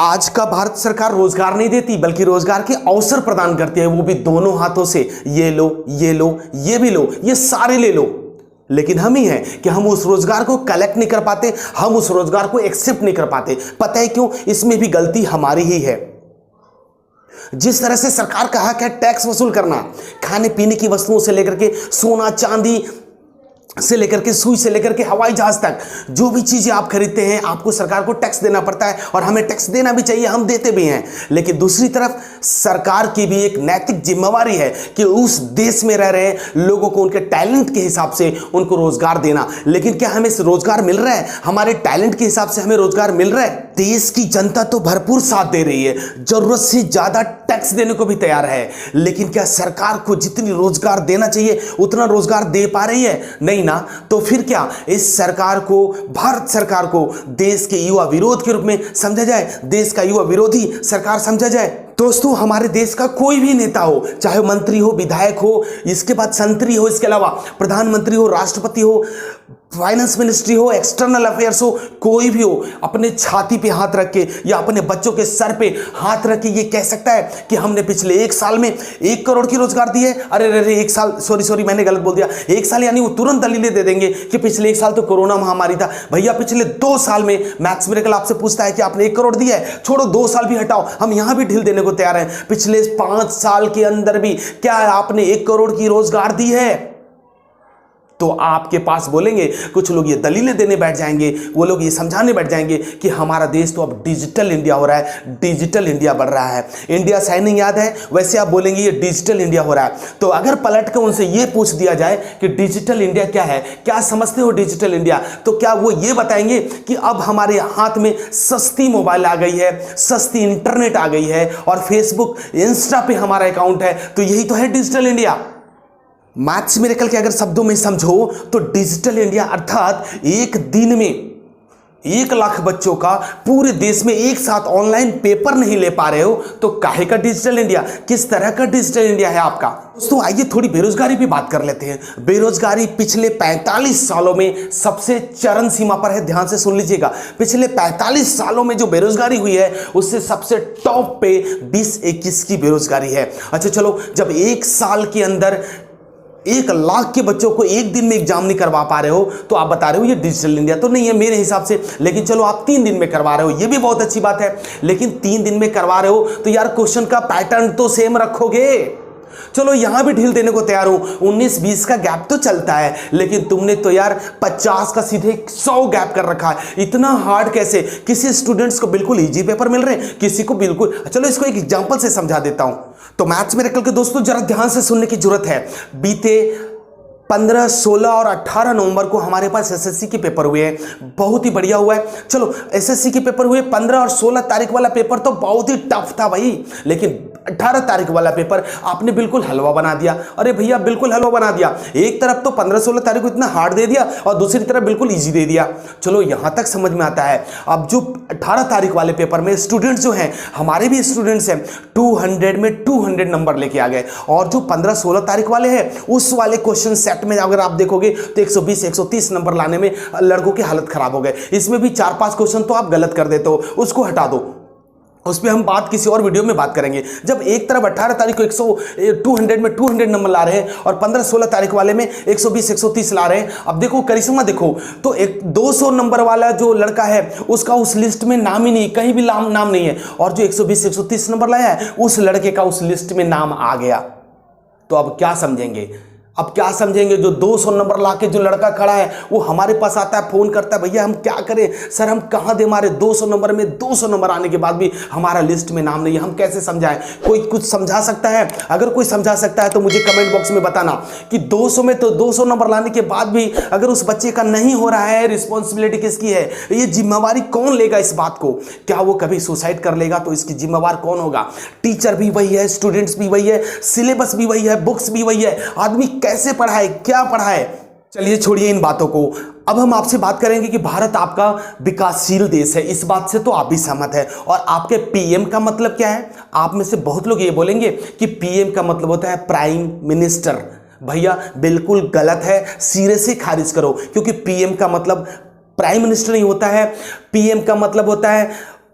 आज का भारत सरकार रोजगार नहीं देती बल्कि रोजगार के अवसर प्रदान करती है, वो भी दोनों हाथों से। ये लो, ये लो, ये भी लो, ये सारे ले लो। लेकिन हम ही हैं कि हम उस रोजगार को कलेक्ट नहीं कर पाते, हम उस रोजगार को एक्सेप्ट नहीं कर पाते। पता है क्यों? इसमें भी गलती हमारी ही है। जिस तरह से सरकार का हक है टैक्स वसूल करना, खाने पीने की वस्तुओं से लेकर के सोना चांदी से लेकर के सुई से लेकर के हवाई जहाज तक, जो भी चीजें आप खरीदते हैं आपको सरकार को टैक्स देना पड़ता है, और हमें टैक्स देना भी चाहिए, हम देते भी हैं। लेकिन दूसरी तरफ सरकार की भी एक नैतिक जिम्मेवारी है कि उस देश में रह रहे लोगों को उनके टैलेंट के हिसाब से उनको रोजगार देना। लेकिन क्या हमें रोजगार मिल रहा है? हमारे टैलेंट के हिसाब से हमें रोजगार मिल रहा है? देश की जनता तो भरपूर साथ दे रही है, जरूरत से ज्यादा टैक्स देने को भी तैयार है, लेकिन क्या सरकार को जितनी रोजगार देना चाहिए उतना रोजगार दे पा रही है? नहीं ना। तो फिर क्या इस सरकार को, भारत सरकार को देश के युवा विरोध के रूप में समझा जाए, देश का युवा विरोधी सरकार समझा जाए? दोस्तों, हमारे देश का कोई भी नेता हो, चाहे मंत्री हो, विधायक हो, इसके बाद संतरी हो, इसके अलावा प्रधानमंत्री हो, राष्ट्रपति हो, फाइनेंस मिनिस्ट्री हो, एक्सटर्नल अफेयर्स हो, कोई भी हो, अपने छाती पे हाथ रख के या अपने बच्चों के सर पे हाथ रख के ये कह सकता है कि हमने पिछले 1 साल में 1 करोड़ की रोजगार दी है। अरे 1 साल, सॉरी मैंने गलत बोल दिया, 1 साल यानी वो तुरंत दलीलें दे देंगे कि पिछले 1 साल तो कोरोना महामारी था। भैया पिछले 2 साल में मैक्स मिरेकल आपसे पूछता है कि आपने 1 करोड़ दिया है, छोड़ो 2 साल भी हटाओ, हम यहां भी ढील देने को तैयार हैं। पिछले 5 साल के अंदर भी क्या आपने 1 करोड़ की रोजगार दी है? तो आपके पास बोलेंगे, कुछ लोग ये दलीलें देने बैठ जाएंगे, वो लोग ये समझाने बैठ जाएंगे कि हमारा देश तो अब डिजिटल इंडिया हो रहा है, डिजिटल इंडिया बढ़ रहा है, इंडिया साइनिंग याद है, वैसे आप बोलेंगे ये डिजिटल इंडिया हो रहा है। तो अगर पलट कर उनसे ये पूछ दिया जाए कि डिजिटल इंडिया क्या है, क्या समझते हो डिजिटल इंडिया, तो क्या वो ये बताएंगे कि अब हमारे हाथ में सस्ती मोबाइल आ गई है, सस्ती इंटरनेट आ गई है और फेसबुक इंस्टा पे हमारा अकाउंट है, तो यही तो है डिजिटल इंडिया। मैथ्स मिरेकल के अगर शब्दों में समझो तो डिजिटल इंडिया अर्थात एक दिन में 1 लाख बच्चों का पूरे देश में एक साथ ऑनलाइन पेपर नहीं ले पा रहे हो, तो काहे का डिजिटल इंडिया, किस तरह का डिजिटल इंडिया है आपका? दोस्तों आइए थोड़ी बेरोजगारी पे बात कर लेते हैं। बेरोजगारी पिछले 45 सालों में सबसे चरम सीमा पर है, ध्यान से सुन लीजिएगा। पिछले 45 सालों में जो बेरोजगारी हुई है उससे सबसे टॉप पे 2021 की बेरोजगारी है। अच्छा चलो, जब 1 साल के अंदर 1 लाख के बच्चों को एक दिन में एग्जाम नहीं करवा पा रहे हो तो आप बता रहे हो ये डिजिटल इंडिया तो नहीं है मेरे हिसाब से। लेकिन चलो आप 3 दिन में करवा रहे हो, ये भी बहुत अच्छी बात है, लेकिन 3 दिन में करवा रहे हो तो यार क्वेश्चन का पैटर्न तो सेम रखोगे। चलो यहां भी ढील देने को तैयार हूं, 19-20 का गैप तो चलता है, लेकिन तुमने तो यार 50 का सीधे 100 गैप कर रखा है। इतना हार्ड कैसे? किसी स्टूडेंट्स को बिल्कुल इजी पेपर मिल रहे हैं, किसी को बिल्कुल। चलो इसको एक एग्जांपल से समझा देता हूं। तो मैथ्स मिरेकल के दोस्तों जरा ध्यान से सुनने की जरूरत है। बीते 15, 16 और 18 नवंबर को हमारे पास एसएससी के पेपर हुए हैं, बहुत ही बढ़िया हुआ है। चलो एसएससी के पेपर हुए, 15 और 16 तारीख वाला पेपर तो बहुत ही टफ था भाई, लेकिन 18 तारीख वाला पेपर आपने बिल्कुल हलवा बना दिया। अरे भैया बिल्कुल हलवा बना दिया, एक तरफ तो 15-16 तारीख को इतना हार्ड दे दिया और दूसरी तरफ बिल्कुल इजी दे दिया। चलो यहां तक समझ में आता है। अब जो 18 तारीख वाले पेपर में स्टूडेंट्स जो हैं, हमारे भी स्टूडेंट्स हैं, 200 में 200 नंबर लेके आ गए, और जो 15-16 तारीख वाले हैं उस वाले क्वेश्चन सेट में अगर आप देखोगे तो 120-130 नंबर लाने में लड़कों की हालत खराब हो गए। इसमें भी 4-5 क्वेश्चन तो आप गलत कर देते हो, उसको हटा दो, उस पर हम बात किसी और वीडियो में बात करेंगे। जब एक तरफ 18 तारीख को 200 में 200 नंबर ला रहे हैं और 15-16 तारीख वाले में 120-130 ला रहे हैं। अब देखो करिश्मा, देखो तो एक 200 नंबर वाला जो लड़का है उसका उस लिस्ट में नाम ही नहीं, कहीं भी नाम नहीं है, और जो 120-130 नंबर लाया है उस लड़के का उस लिस्ट में नाम आ गया। तो अब क्या समझेंगे? अब क्या समझेंगे? जो 200 नंबर लाके जो लड़का खड़ा है वो हमारे पास आता है, फोन करता है, भैया हम क्या करें सर, हम कहां दे मारे 200 नंबर में 200 नंबर आने के बाद भी हमारा लिस्ट में नाम नहीं है, हम कैसे समझाएं? कोई कुछ समझा सकता है? अगर कोई समझा सकता है तो मुझे कमेंट बॉक्स में बताना कि 200 में तो 200 नंबर लाने के बाद भी अगर उस बच्चे का नहीं हो रहा है, रिस्पॉन्सिबिलिटी किसकी है? ये जिम्मेवारी कौन लेगा इस बात को? क्या वो कभी सुसाइड कर लेगा तो इसकी जिम्मेवार कौन होगा? टीचर भी वही है, स्टूडेंट्स भी वही है, सिलेबस भी वही है, बुक्स भी वही है, आदमी कैसे पढ़ाए, क्या पढ़ाए? चलिए छोड़िए इन बातों को, अब हम आपसे बात करेंगे कि भारत आपका विकासशील देश है, इस बात से तो आप भी सहमत है। और आपके पीएम का मतलब क्या है? आप में से बहुत लोग ये बोलेंगे कि पीएम का मतलब होता है प्राइम मिनिस्टर। भैया बिल्कुल गलत है, सिरे से खारिज करो, क्योंकि पीएम का मतलब प्राइम मिनिस्टर नहीं होता है। पीएम का मतलब होता है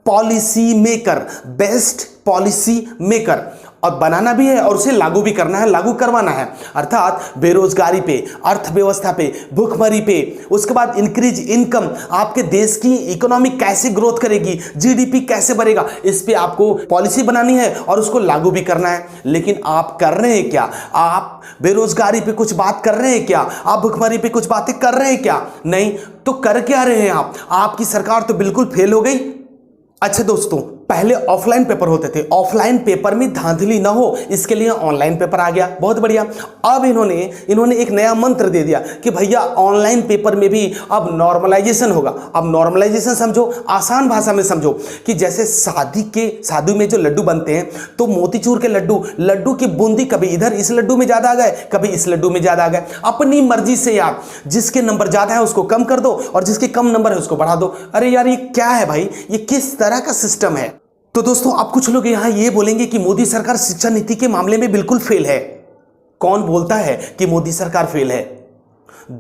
policy maker, best policy maker, और बनाना भी है और उसे लागू भी करना है, लागू करवाना है। अर्थात बेरोजगारी पे, अर्थव्यवस्था पे, भूखमरी पे, उसके बाद इंक्रीज इनकम, आपके देश की इकोनॉमी कैसे ग्रोथ करेगी, जीडीपी कैसे बढ़ेगा, इस पे आपको पॉलिसी बनानी है और उसको लागू भी करना है। लेकिन आप कर रहे हैं क्या? आप बेरोजगारी पे कुछ बात कर रहे हैं क्या? आप भूखमरी पे कुछ बातें कर रहे हैं क्या? नहीं। तो कर क्या रहे हैं आप? आपकी सरकार तो बिल्कुल फेल हो गई। अच्छा दोस्तों, पहले ऑफलाइन पेपर होते थे, ऑफलाइन पेपर में धांधली ना हो इसके लिए ऑनलाइन पेपर आ गया, बहुत बढ़िया। अब इन्होंने एक नया मंत्र दे दिया कि भैया ऑनलाइन पेपर में भी अब नॉर्मलाइजेशन होगा। अब नॉर्मलाइजेशन समझो, आसान भाषा में समझो कि जैसे शादी में जो लड्डू बनते हैं, तो मोतीचूर के लड्डू की बूंदी कभी इधर इस लड्डू में ज्यादा आ गए, कभी इस लड्डू में ज्यादा आ गए, अपनी मर्जी से यार, जिसके नंबर ज्यादा है उसको कम कर दो और जिसके कम नंबर है उसको बढ़ा दो। अरे यार ये क्या है भाई, ये किस तरह का सिस्टम है? तो दोस्तों, अब कुछ लोग यहां ये बोलेंगे कि मोदी सरकार शिक्षा नीति के मामले में बिल्कुल फेल है। कौन बोलता है कि मोदी सरकार फेल है?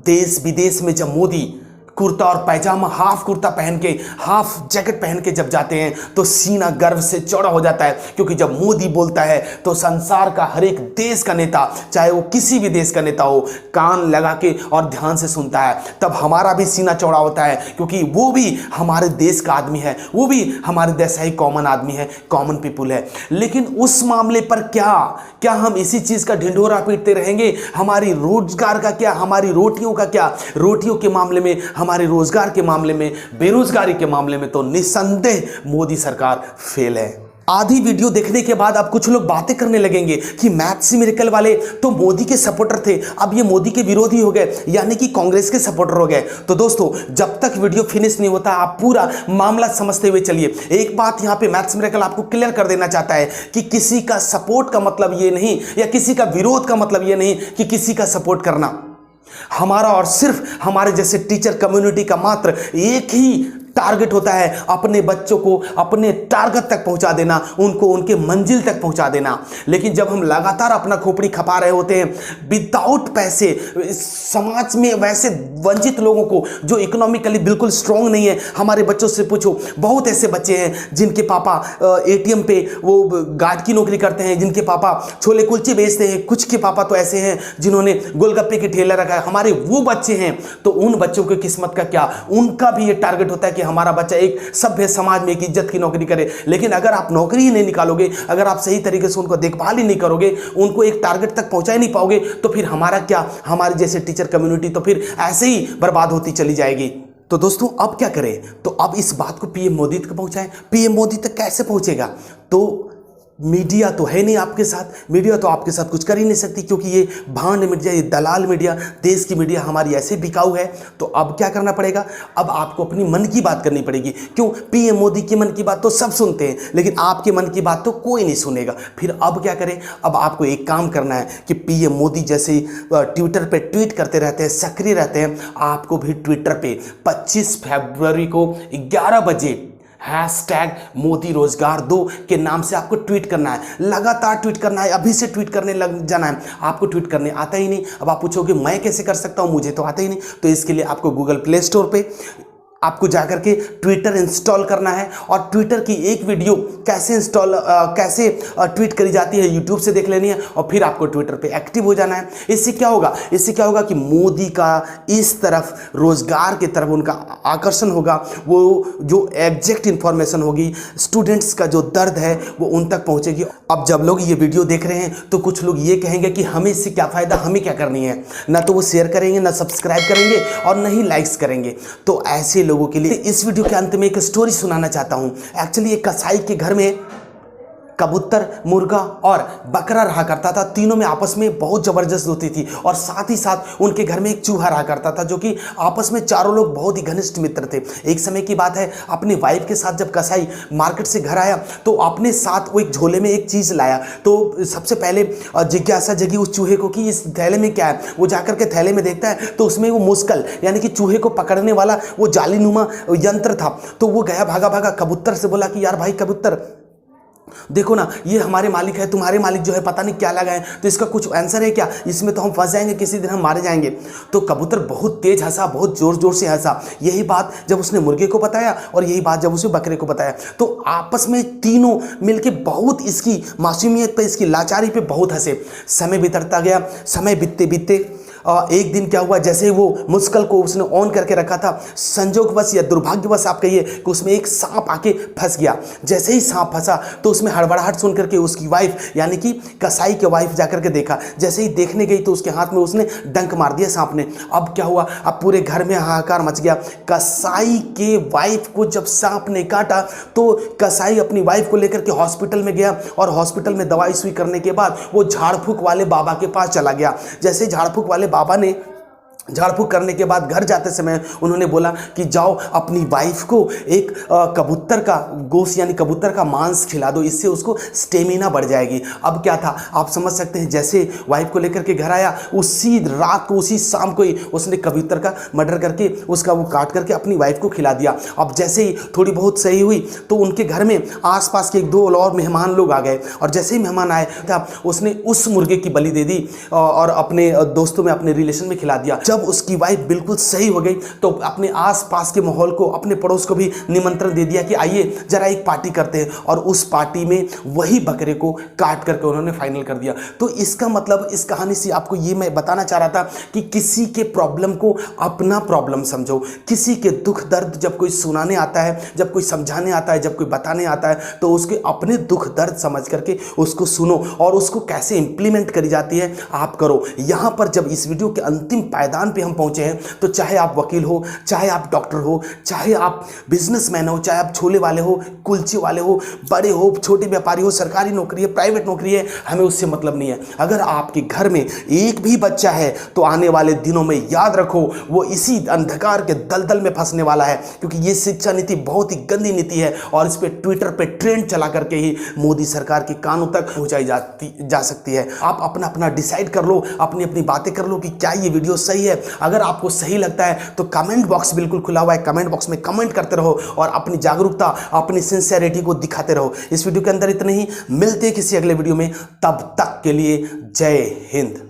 देश विदेश में जब मोदी कुर्ता और पैजामा, हाफ कुर्ता पहन के, हाफ जैकेट पहन के जब जाते हैं तो सीना गर्व से चौड़ा हो जाता है, क्योंकि जब मोदी बोलता है तो संसार का हर एक देश का नेता, चाहे वो किसी भी देश का नेता हो, कान लगा के और ध्यान से सुनता है। तब हमारा भी सीना चौड़ा होता है, क्योंकि वो भी हमारे देश का आदमी है, वो भी हमारे जैसा ही कॉमन आदमी है, कॉमन पीपुल है। लेकिन उस मामले पर क्या हम इसी चीज का ढिंढोरा पीटते रहेंगे? हमारी रोजगार का क्या, हमारी रोटियों का क्या? रोटियों के मामले में, हमारे रोजगार के मामले में, बेरोजगारी के मामले में तो निस्संदेह मोदी सरकार फेल है। आधी वीडियो देखने के बाद अब कुछ लोग बातें करने लगेंगे कि मैथ्स मिरेकल वाले तो मोदी के सपोर्टर थे, अब ये मोदी के विरोधी हो गए, यानी कि कांग्रेस के सपोर्टर हो गए। तो दोस्तों, जब तक वीडियो फिनिश नहीं होता आप पूरा मामला समझते हुए चलिए। एक बात यहां पे मैथ्स मिरेकल आपको क्लियर कर देना चाहता है कि किसी का सपोर्ट का मतलब ये नहीं, या किसी का विरोध का मतलब ये नहीं कि किसी का सपोर्ट करना। हमारा और सिर्फ हमारे जैसे टीचर कम्युनिटी का मात्र एक ही टारगेट होता है, अपने बच्चों को अपने टारगेट तक पहुंचा देना, उनको उनके मंजिल तक पहुंचा देना। लेकिन जब हम लगातार अपना खोपड़ी खपा रहे होते हैं विदाउट पैसे, समाज में वैसे वंचित लोगों को जो इकोनॉमिकली बिल्कुल स्ट्रांग नहीं है, हमारे बच्चों से पूछो, बहुत ऐसे बच्चे हैं जिनके पापा एटीएम पे वो गार्ड की नौकरी करते हैं, जिनके पापा छोले कुलचे बेचते हैं, कुछ के पापा तो ऐसे हैं जिन्होंने गोलगप्पे की ठेला रखा है, हमारे वो बच्चे हैं। तो उन बच्चों की किस्मत का क्या? उनका भी ये टारगेट होता है कि हमारा बच्चा एक सभ्य समाज में एक इज्जत की नौकरी करे। लेकिन अगर आप नौकरी ही नहीं निकालोगे, अगर आप सही तरीके से उनको देखभाल ही नहीं करोगे, उनको एक टारगेट तक पहुंचा ही नहीं पाओगे, तो फिर हमारा क्या? हमारे जैसे टीचर कम्युनिटी तो फिर ऐसे ही बर्बाद होती चली जाएगी। तो दोस्तों, अब क्या करें? तो अब इस बात को पीएम मोदी तक पहुंचाएं। पीएम मोदी तक कैसे पहुंचेगा? तो मीडिया तो है नहीं आपके साथ, मीडिया तो आपके साथ कुछ कर ही नहीं सकती, क्योंकि ये भांड मीडिया, ये दलाल मीडिया, देश की मीडिया हमारी ऐसे बिकाऊ है। तो अब क्या करना पड़ेगा? अब आपको अपनी मन की बात करनी पड़ेगी। क्यों? पीएम मोदी की मन की बात तो सब सुनते हैं, लेकिन आपके मन की बात तो कोई नहीं सुनेगा। फिर अब क्या करें? अब आपको एक काम करना है कि पीएम मोदी जैसे ट्विटर पे ट्वीट करते रहते हैं, सक्रिय रहते हैं, आपको भी ट्विटर पे 25 फरवरी को 11 बजे #मोदी रोजगार दो के नाम से आपको ट्वीट करना है, लगातार ट्वीट करना है, अभी से ट्वीट करने लग जाना है। आपको ट्वीट करने आता ही नहीं। अब आप पूछोगे मैं कैसे कर सकता हूं, मुझे तो आता ही नहीं। तो इसके लिए आपको गूगल प्ले स्टोर पे आपको जाकर के ट्विटर इंस्टॉल करना है, और ट्विटर की एक वीडियो कैसे ट्वीट करी जाती है यूट्यूब से देख लेनी है, और फिर आपको ट्विटर पे एक्टिव हो जाना है। इससे क्या होगा कि मोदी का इस तरफ, रोजगार की तरफ उनका आकर्षण होगा, वो जो एग्जैक्ट इंफॉर्मेशन होगी, स्टूडेंट्स का जो दर्द है वो उन तक पहुंचेगी। अब जब लोग ये वीडियो देख रहे हैं तो कुछ लोग ये कहेंगे कि हमें इससे क्या फायदा, हमें क्या करनी है? ना तो वो शेयर करेंगे, ना सब्सक्राइब करेंगे, और ना ही लाइक्स करेंगे। तो ऐसे लोगों के लिए इस वीडियो के अंत में एक स्टोरी सुनाना चाहता हूं। एक्चुअली एक कसाई के घर में कबूतर, मुर्गा और बकरा रहा करता था। तीनों में आपस में बहुत जबरदस्त होती थी, और साथ ही साथ उनके घर में एक चूहा रहा करता था, जो कि आपस में चारों लोग बहुत ही घनिष्ठ मित्र थे। एक समय की बात है, अपनी वाइफ के साथ जब कसाई मार्केट से घर आया तो अपने साथ वो एक झोले में एक चीज लाया। तो सबसे पहले जिज्ञासा जगी उस चूहे को कि इस थैले में क्या है। वो जाकर के थैले में देखता है तो उसमें वो मुस्कल, यानी कि चूहे को पकड़ने वाला वो जालीनुमा यंत्र था। तो वो गया भागा भागा कबूतर से बोला कि यार भाई कबूतर, देखो ना, ये हमारे मालिक है, तुम्हारे मालिक जो है पता नहीं क्या लगाए, तो इसका कुछ आंसर है क्या? इसमें तो हम फंस जाएंगे, किसी दिन हम मारे जाएंगे। तो कबूतर बहुत तेज हंसा, बहुत जोर जोर से हंसा। यही बात जब उसने मुर्गे को बताया और यही बात जब उसे बकरे को बताया, तो आपस में तीनों मिलके बहुत इसकी मासूमियत पे, इसकी लाचारी पे बहुत हंसे। समय बितरता गया, समय बीतते बीतते एक दिन क्या हुआ, जैसे ही वो मुश्किल को उसने ऑन करके रखा था, संजोगवश या दुर्भाग्यवश आप कहिए कि उसमें एक सांप आके फंस गया। जैसे ही सांप फंसा तो उसमें हड़बड़ाहट सुन करके उसकी वाइफ यानी कि कसाई के वाइफ जाकर के देखा। जैसे ही देखने गई तो उसके हाथ में उसने डंक मार दिया सांप ने। अब क्या हुआ, अब पूरे घर में हाहाकार मच गया। कसाई के वाइफ को जब सांप ने काटा तो कसाई अपनी वाइफ को लेकर के हॉस्पिटल में गया और हॉस्पिटल में दवाई सुई करने के बाद वो झाड़ फूक वाले बाबा के पास चला गया। जैसे झाड़ फूक वाले बाबा ने झाड़ फूक करने के बाद घर जाते समय उन्होंने बोला कि जाओ अपनी वाइफ को एक कबूतर का गोश्त यानी कबूतर का मांस खिला दो, इससे उसको स्टेमिना बढ़ जाएगी। अब क्या था आप समझ सकते हैं, जैसे वाइफ को लेकर के घर आया, उसी रात को उसी शाम को ही उसने कबूतर का मर्डर करके उसका वो काट करके अपनी वाइफ को खिला दिया। अब जैसे ही थोड़ी बहुत सही हुई तो उनके घर में आसपास के एक दो और मेहमान लोग आ गए और जैसे ही मेहमान आए था उसने उस मुर्गे की बलि दे दी और अपने दोस्तों में, अपने रिलेशन में खिला दिया। जब उसकी वाइफ बिल्कुल सही हो गई तो अपने आसपास के माहौल को, अपने पड़ोस को भी निमंत्रण दे दिया कि आइए जरा एक पार्टी करते हैं, और उस पार्टी में वही बकरे को काट करके उन्होंने फाइनल कर दिया। तो इसका मतलब इस कहानी से आपको ये मैं बताना चाह रहा था कि किसी के प्रॉब्लम को अपना प्रॉब्लम समझो। किसी के दुख दर्द जब कोई सुनाने आता है, जब कोई समझाने आता है, जब कोई बताने आता है, तो उसके अपने दुख दर्द समझ करके उसको सुनो और उसको कैसे इंप्लीमेंट करी जाती है आप करो। यहां पर जब इस वीडियो के अंतिम पायदान पे हम पहुंचे हैं तो चाहे आप वकील हो, चाहे आप डॉक्टर हो, चाहे आप बिजनेसमैन हो, चाहे आप छोले वाले हो, कुलचे वाले हो, बड़े हो, छोटे व्यापारी हो, सरकारी नौकरी है, प्राइवेट नौकरी है, हमें उससे मतलब नहीं है। अगर आपके घर में एक भी बच्चा है तो आने वाले दिनों में याद रखो वो इसी अंधकार के दलदल में फंसने वाला है, क्योंकि ये शिक्षा नीति बहुत ही गंदी नीति है और इस पे ट्विटर पे ट्रेंड चला करके ही मोदी सरकार के कानों तक पहुंचाई जा सकती है। आप अपना अपना डिसाइड कर लो, अपनी अपनी बातें कर लो कि क्या ये वीडियो सही है। अगर आपको सही लगता है तो कमेंट बॉक्स बिल्कुल खुला हुआ है, कमेंट बॉक्स में कमेंट करते रहो और अपनी जागरूकता, अपनी सिंसियरिटी को दिखाते रहो। इस वीडियो के अंदर इतना ही, मिलते हैं किसी अगले वीडियो में, तब तक के लिए जय हिंद।